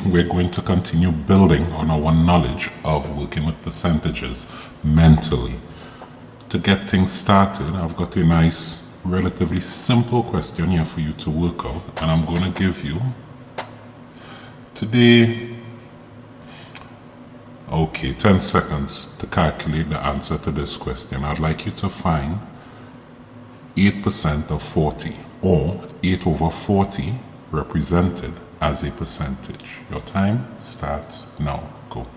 we're going to continue building on our knowledge of working with percentages mentally. To get things started, I've got a nice, relatively simple question here for you to work out, and I'm going to give you today, 10 seconds to calculate the answer to this question. I'd like you to find 8% of 40, or 8 over 40 represented as a percentage. Your time starts now. Go.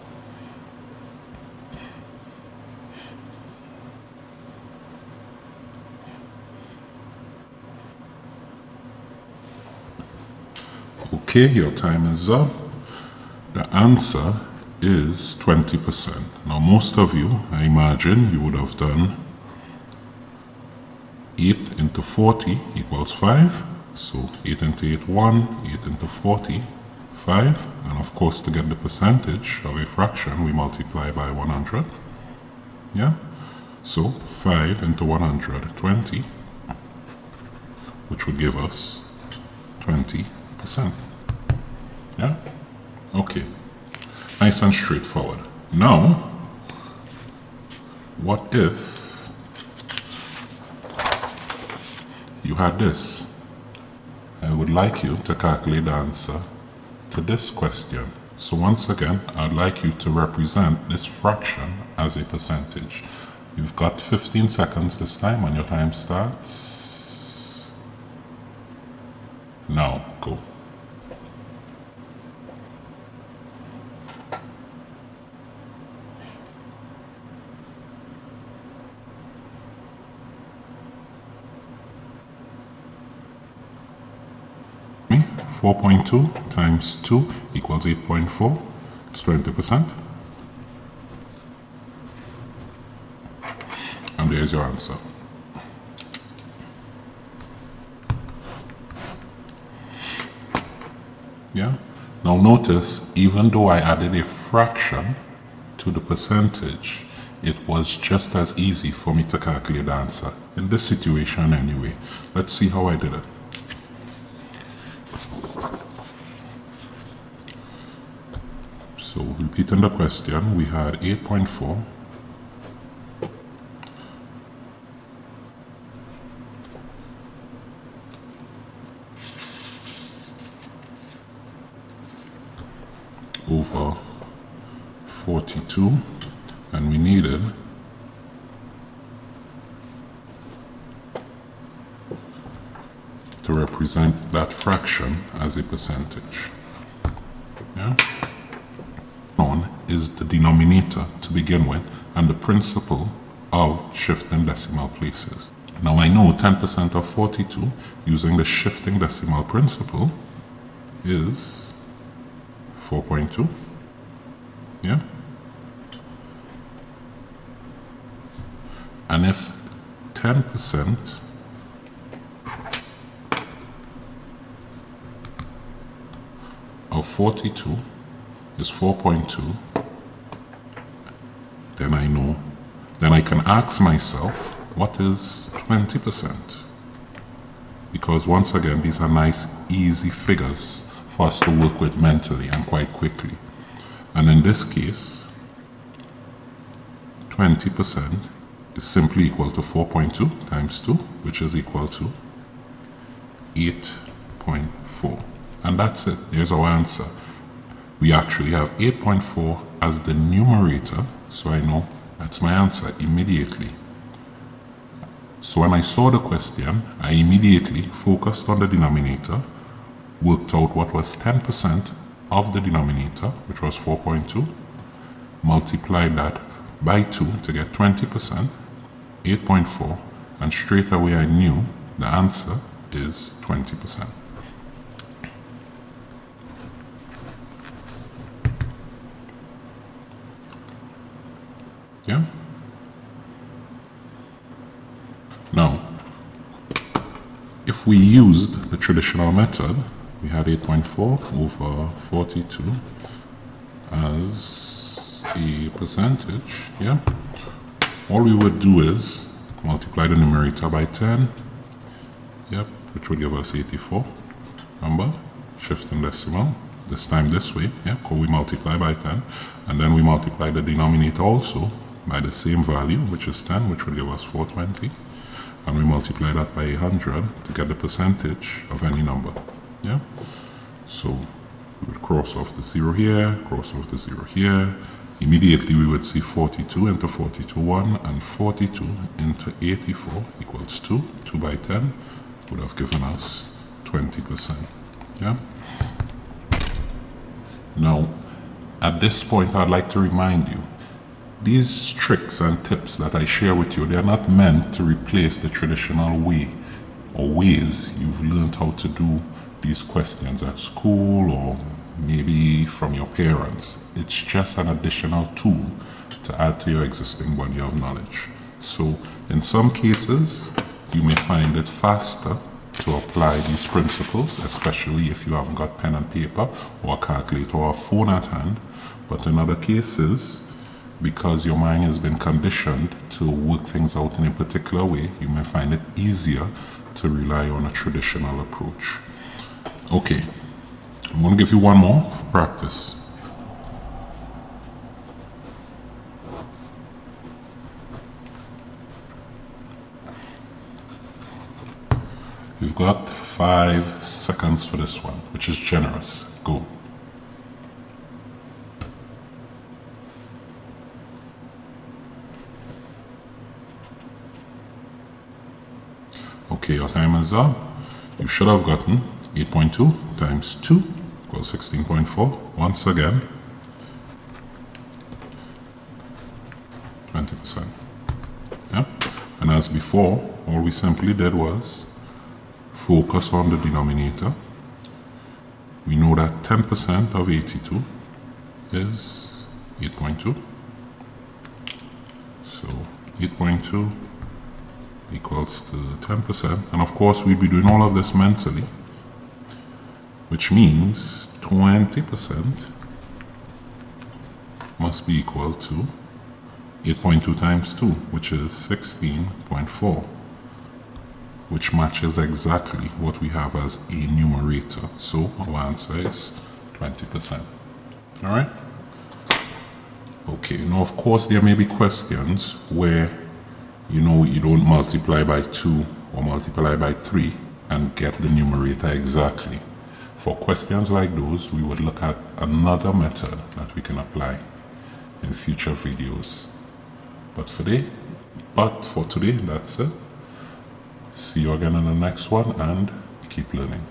Okay, your time is up. The answer is 20%. Now, most of you, I imagine, you would have done 8 into 40 equals 5. So 8 into 8, 1. 8 into 40, 5. And of course, to get the percentage of a fraction, we multiply by 100. Yeah? So 5 into 100, 20, which would give us 20%. Yeah? Okay. Nice and straightforward. Now, what if you had this? I would like you to calculate the answer to this question. So once again, I'd like you to represent this fraction as a percentage. You've got 15 seconds this time, and your time starts now. Go. Me, 4.2 times 2 equals 8.4. It's 20%. And there's your answer. Yeah? Now notice, even though I added a fraction to the percentage, it was just as easy for me to calculate the answer. In this situation anyway. Let's see how I did it. So repeating the question, we had 8.4 over 42, and we needed to represent that fraction as a percentage. Yeah? On is the denominator to begin with, and the principle of shifting decimal places. Now I know 10% of 42 using the shifting decimal principle is 4.2. Yeah? And if 10% of 42 is 4.2, then I can ask myself, what is 20%? Because once again, these are nice, easy figures for us to work with mentally and quite quickly. And in this case, 20% is simply equal to 4.2 times 2, which is equal to 8.4. And that's it. There's our answer. We actually have 8.4 as the numerator, so I know that's my answer immediately. So when I saw the question, I immediately focused on the denominator, worked out what was 10% of the denominator, which was 4.2, multiplied that by 2 to get 20%, 8.4, and straight away I knew the answer is 20%. Yeah? Now, if we used the traditional method, we had 8.4 over 42 as a percentage, yeah? All we would do is multiply the numerator by 10, yep, which would give us 84. Remember, shifting decimal, this time this way, yeah, because we multiply by 10, and then we multiply the denominator also by the same value, which is 10, which will give us 420, and we multiply that by 100 to get the percentage of any number, yeah. So we would cross off the 0 here, cross off the 0 here. Immediately we would see 42 into 42 1, and 42 into 84 equals 2. 2 by 10 would have given us 20%. Yeah. Now, at this point, I'd like to remind you, these tricks and tips that I share with you, they're not meant to replace the traditional way or ways you've learned how to do these questions at school or maybe from your parents. It's just an additional tool to add to your existing body of knowledge. So in some cases, you may find it faster to apply these principles, especially if you haven't got pen and paper or a calculator or a phone at hand. But in other cases, because your mind has been conditioned to work things out in a particular way, you may find it easier to rely on a traditional approach. Okay, I'm going to give you one more for practice. You've got 5 seconds for this one, which is generous. Go. Okay, your time is up. You should have gotten 8.2 times 2 equals 16.4. Once again, 20%. Yeah? And as before, all we simply did was focus on the denominator. We know that 10% of 82 is 8.2. So 8.2 equals to 10%. And of course, we'd be doing all of this mentally, which means 20% must be equal to 8.2 times 2, which is 16.4, which matches exactly what we have as a numerator. So our answer is 20%. All right? Okay, now of course there may be questions where you don't multiply by 2 or multiply by 3 and get the numerator exactly. For questions like those, we would look at another method that we can apply in future videos. But for today, that's it. See you again in the next one, and keep learning.